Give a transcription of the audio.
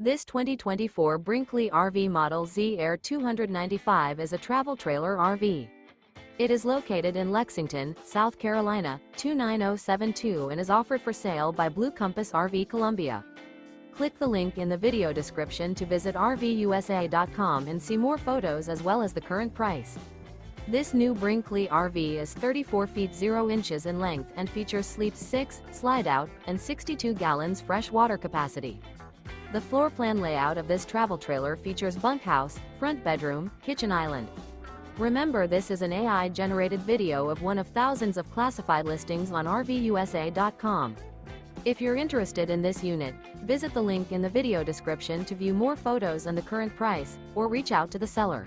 This 2024 Brinkley RV Model Z Air 295 is a travel trailer RV. It is located in Lexington, South Carolina, 29072 and is offered for sale by Blue Compass RV Columbia. Click the link in the video description to visit RVUSA.com and see more photos as well as the current price. This new Brinkley RV is 34 feet 0 inches in length and features sleep 6, slide-out, and 62 gallons fresh water capacity. The floor plan layout of this travel trailer features bunkhouse, front bedroom, kitchen island. Remember, this is an AI-generated video of one of thousands of classified listings on RVUSA.com. If you're interested in this unit, visit the link in the video description to view more photos and the current price, or reach out to the seller.